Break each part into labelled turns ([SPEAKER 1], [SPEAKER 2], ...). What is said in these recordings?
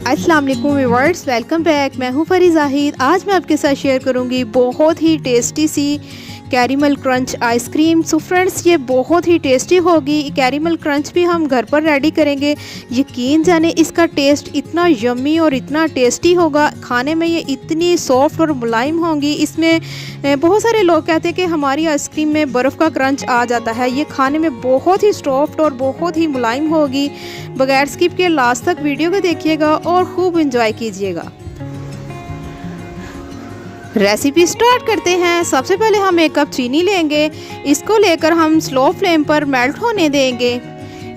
[SPEAKER 1] अस्सलाम वालेकुम viewers, welcome back. मैं हूं फरी जाहिद। आज मैं आपके साथ शेयर करूंगी बहुत ही टेस्टी सी caramel crunch ice cream. So friends, ये बहुत ही टेस्टी होगी। कैरेमल क्रंच भी हम घर पर रेडी करेंगे। यकीन जाने इसका टेस्ट इतना यम्मी और इतना टेस्टी होगा। खाने में ये इतनी सॉफ्ट और मुलायम होंगी। इसमें बहुत सारे लोग कहते हैं कि हमारी आइसक्रीम में बर्फ़ का क्रंच आ जाता है। ये खाने में बहुत ही सॉफ्ट और बहुत ही मुलायम होगी। बगैर स्किप के लास्ट तक वीडियो को देखिएगा और खूब इंजॉय कीजिएगा। रेसिपी स्टार्ट करते हैं। सबसे पहले हम 1 कप चीनी लेंगे। इसको लेकर हम स्लो फ्लेम पर मेल्ट होने देंगे।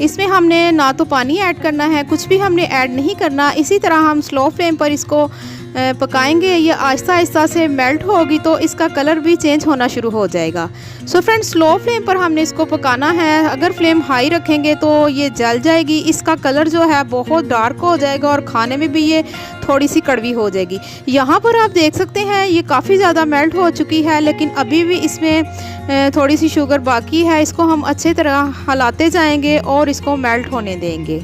[SPEAKER 1] इसमें हमने ना तो पानी ऐड करना है, कुछ भी हमने ऐड नहीं करना। इसी तरह हम स्लो फ्लेम पर इसको पकाएंगे। ये आहिस्ता आहिस्ता से मेल्ट होगी तो इसका कलर भी चेंज होना शुरू हो जाएगा। सो फ्रेंड्स, स्लो फ्लेम पर हमने इसको पकाना है। अगर फ्लेम हाई रखेंगे तो ये जल जाएगी। इसका कलर जो है बहुत डार्क हो जाएगा और खाने में भी ये थोड़ी सी कड़वी हो जाएगी। यहाँ पर आप देख सकते हैं ये काफ़ी ज़्यादा मेल्ट हो चुकी है, लेकिन अभी भी इसमें थोड़ी सी शुगर बाकी है। इसको हम अच्छी तरह हिलाते जाएंगे और इसको मेल्ट होने देंगे।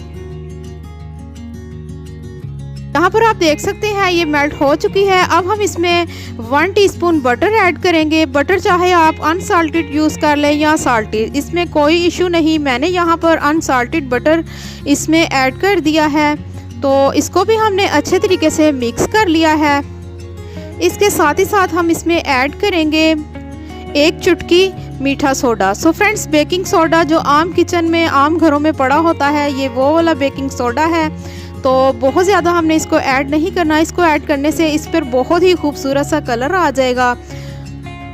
[SPEAKER 1] यहाँ पर आप देख सकते हैं ये मेल्ट हो चुकी है। अब हम इसमें 1 टीस्पून बटर ऐड करेंगे। बटर चाहे आप अनसाल्टेड यूज़ कर लें या साल्टेड, इसमें कोई इशू नहीं। मैंने यहाँ पर अनसाल्टेड बटर इसमें ऐड कर दिया है। तो इसको भी हमने अच्छे तरीके से मिक्स कर लिया है। इसके साथ ही साथ हम इसमें ऐड करेंगे 1 चुटकी मीठा soda. So friends, baking soda जो आम किचन में आम घरों में पड़ा होता है, ये वो वाला बेकिंग सोडा है। तो बहुत ज़्यादा हमने इसको ऐड नहीं करना। इसको ऐड करने से इस पर बहुत ही खूबसूरत सा कलर आ जाएगा।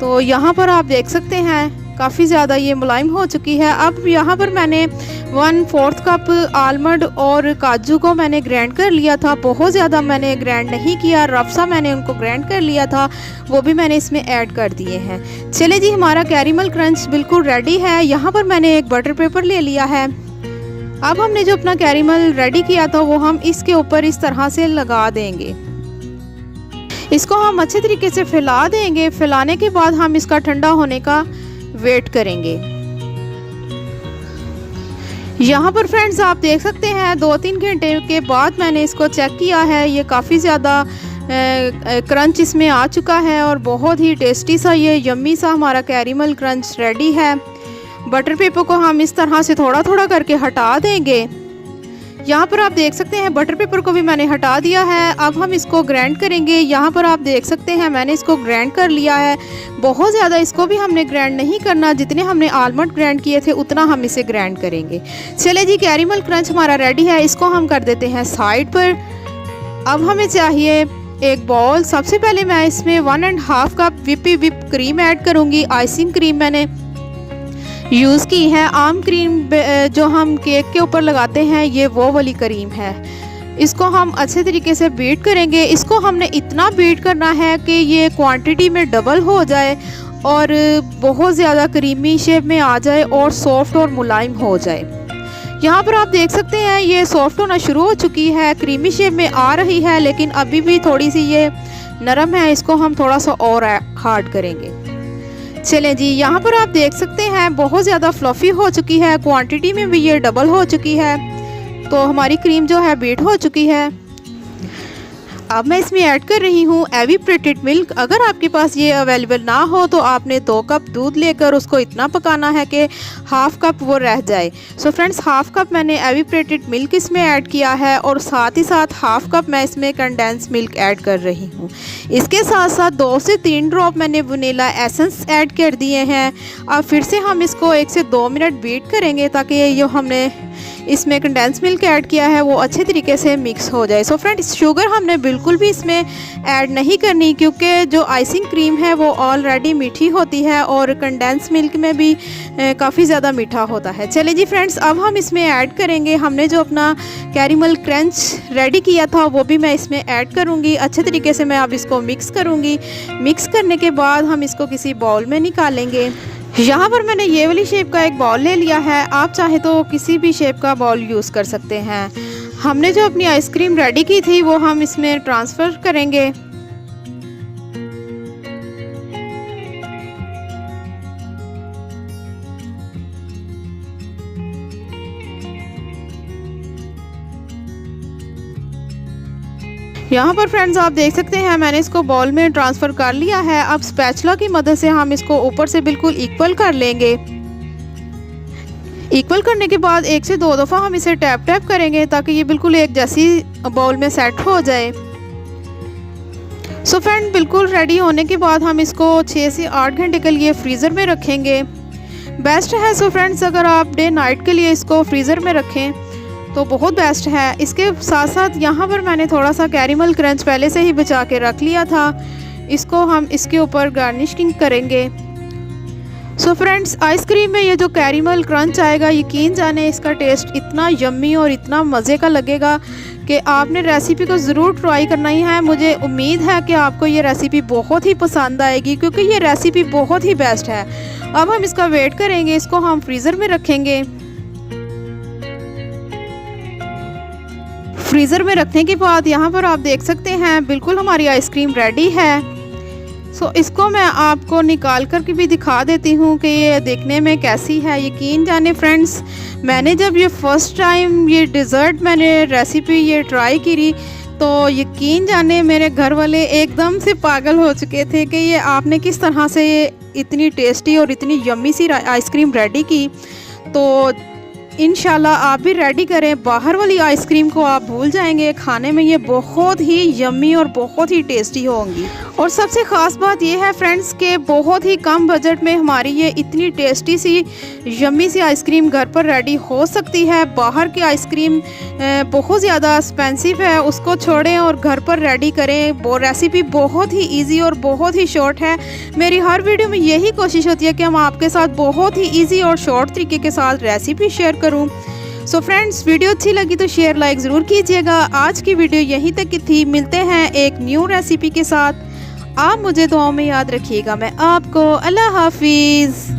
[SPEAKER 1] तो यहाँ पर आप देख सकते हैं काफ़ी ज़्यादा ये मुलायम हो चुकी है। अब यहाँ पर मैंने 1/4 कप आलमंड और काजू को मैंने ग्राइंड कर लिया था। बहुत ज़्यादा मैंने ग्राइंड नहीं किया, रफ सा मैंने उनको ग्राइंड कर लिया था। वो भी मैंने इसमें ऐड कर दिए हैं। चले जी, हमारा कैरेमल क्रंच बिल्कुल रेडी है। यहाँ पर मैंने एक बटर पेपर ले लिया है। अब हमने जो अपना कैरेमल रेडी किया था वो हम इसके ऊपर इस तरह से लगा देंगे। इसको हम अच्छे तरीके से फैला देंगे। फैलाने के बाद हम इसका ठंडा होने का वेट करेंगे। यहाँ पर फ्रेंड्स आप देख सकते हैं 2-3 घंटे के बाद मैंने इसको चेक किया है। ये काफ़ी ज़्यादा क्रंच इसमें आ चुका है और बहुत ही टेस्टी सा ये यम्मी सा हमारा कैरेमल क्रंच रेडी है। बटर पेपर को हम इस तरह से थोड़ा थोड़ा करके हटा देंगे। यहाँ पर आप देख सकते हैं बटर पेपर को भी मैंने हटा दिया है। अब हम इसको ग्राइंड करेंगे। यहाँ पर आप देख सकते हैं मैंने इसको ग्राइंड कर लिया है। बहुत ज़्यादा इसको भी हमने ग्राइंड नहीं करना। जितने हमने आलमंड ग्राइंड किए थे उतना हम इसे ग्राइंड करेंगे। चले जी, कैरेमल क्रंच हमारा रेडी है। इसको हम कर देते हैं साइड पर। अब हमें चाहिए एक बाउल। सबसे पहले मैं इसमें 1.5 कप विप क्रीम ऐड करूँगी। आइसिंग क्रीम मैंने यूज़ की है। आम क्रीम जो हम केक के ऊपर लगाते हैं, ये वो वाली क्रीम है। इसको हम अच्छे तरीके से बीट करेंगे। इसको हमने इतना बीट करना है कि ये क्वांटिटी में डबल हो जाए और बहुत ज़्यादा क्रीमी शेप में आ जाए और सॉफ्ट और मुलायम हो जाए। यहाँ पर आप देख सकते हैं ये सॉफ्ट होना शुरू हो चुकी है, क्रीमी शेप में आ रही है, लेकिन अभी भी थोड़ी सी ये नरम है। इसको हम थोड़ा सा और हार्ड करेंगे। चलें जी, यहाँ पर आप देख सकते हैं बहुत ज़्यादा फ्लफ़ी हो चुकी है। क्वांटिटी में भी ये डबल हो चुकी है। तो हमारी क्रीम जो है बीट हो चुकी है। अब मैं इसमें ऐड कर रही हूँ एवापोरेटेड मिल्क। अगर आपके पास ये अवेलेबल ना हो तो आपने 2 कप दूध लेकर उसको इतना पकाना है कि 1/2 कप वो रह जाए। सो फ्रेंड्स, 1/2 कप मैंने एवापोरेटेड मिल्क इसमें ऐड किया है और साथ ही साथ 1/2 कप मैं इसमें कंडेंस मिल्क ऐड कर रही हूँ। इसके साथ साथ 2 से 3 ड्रॉप मैंने वनीला एसेंस ऐड कर दिए हैं। अब फिर से हम इसको 1 से 2 मिनट बीट करेंगे ताकि जो हमने इसमें कंडेंस मिल्क ऐड किया है वो अच्छे तरीके से मिक्स हो जाए। सो फ्रेंड्स, शुगर हमने बिल्कुल भी इसमें ऐड नहीं करनी, क्योंकि जो आइसिंग क्रीम है वो ऑलरेडी मीठी होती है और कंडेंस मिल्क में भी काफ़ी ज़्यादा मीठा होता है। चलिए जी फ्रेंड्स, अब हम इसमें ऐड करेंगे हमने जो अपना कैरेमल क्रंच रेडी किया था वो भी मैं इसमें ऐड करूँगी। अच्छे तरीके से मैं अब इसको मिक्स करूँगी। मिक्स करने के बाद हम इसको किसी बाउल में निकालेंगे। यहाँ पर मैंने ये वाली शेप का एक बाउल ले लिया है। आप चाहे तो किसी भी शेप का बाउल यूज़ कर सकते हैं। हमने जो अपनी आइसक्रीम रेडी की थी वो हम इसमें ट्रांसफ़र करेंगे। यहाँ पर फ्रेंड्स आप देख सकते हैं मैंने इसको बाउल में ट्रांसफ़र कर लिया है। अब स्पैचुला की मदद से हम इसको ऊपर से बिल्कुल इक्वल कर लेंगे। इक्वल करने के बाद 1 से 2 दफ़ा हम इसे टैप टैप करेंगे ताकि ये बिल्कुल एक जैसी बाउल में सेट हो जाए। सो फ्रेंड बिल्कुल रेडी होने के बाद हम इसको 6 से 8 घंटे के लिए फ्रीज़र में रखेंगे। बेस्ट है सो फ्रेंड्स अगर आप डे नाइट के लिए इसको फ्रीज़र में रखें तो बहुत बेस्ट है। इसके साथ साथ यहाँ पर मैंने थोड़ा सा कैरेमल क्रंच पहले से ही बचा के रख लिया था, इसको हम इसके ऊपर गार्निशिंग करेंगे। सो फ्रेंड्स आइसक्रीम में ये जो कैरेमल क्रंच आएगा यकीन जाने इसका टेस्ट इतना यम्मी और इतना मज़े का लगेगा कि आपने रेसिपी को ज़रूर ट्राई करना ही है। मुझे उम्मीद है कि आपको ये रेसिपी बहुत ही पसंद आएगी क्योंकि ये रेसिपी बहुत ही बेस्ट है। अब हम इसका वेट करेंगे, इसको हम फ्रीज़र में रखेंगे। फ्रीज़र में रखने के बाद यहाँ पर आप देख सकते हैं बिल्कुल हमारी आइसक्रीम रेडी है। सो इसको मैं आपको निकाल कर के भी दिखा देती हूँ कि ये देखने में कैसी है। यकीन जाने फ्रेंड्स मैंने जब ये फ़र्स्ट टाइम ये डिज़र्ट मैंने रेसिपी ये ट्राई करी तो यकीन जाने मेरे घर वाले एकदम से पागल हो चुके थे कि ये आपने किस तरह से इतनी टेस्टी और इतनी यम्मी सी आइसक्रीम रेडी की। तो इंशाल्लाह आप भी रेडी करें, बाहर वाली आइसक्रीम को आप भूल जाएंगे। खाने में ये बहुत ही यम्मी और बहुत ही टेस्टी होंगी। और सबसे ख़ास बात ये है फ्रेंड्स कि बहुत ही कम बजट में हमारी ये इतनी टेस्टी सी यम्मी सी आइसक्रीम घर पर रेडी हो सकती है। बाहर की आइसक्रीम बहुत ज़्यादा एक्सपेंसिव है, उसको छोड़ें और घर पर रेडी करें। वो रेसिपी बहुत ही ईजी और बहुत ही शॉर्ट है। मेरी हर वीडियो में यही कोशिश होती है कि हम आपके साथ बहुत ही ईजी और शॉर्ट तरीके के साथ रेसिपी शेयर करूं। सो फ्रेंड्स वीडियो अच्छी लगी तो शेयर लाइक ज़रूर कीजिएगा। आज की वीडियो यहीं तक की थी, मिलते हैं एक न्यू रेसिपी के साथ। आप मुझे दुआओं में याद रखिएगा। मैं आपको अल्लाह हाफिज़।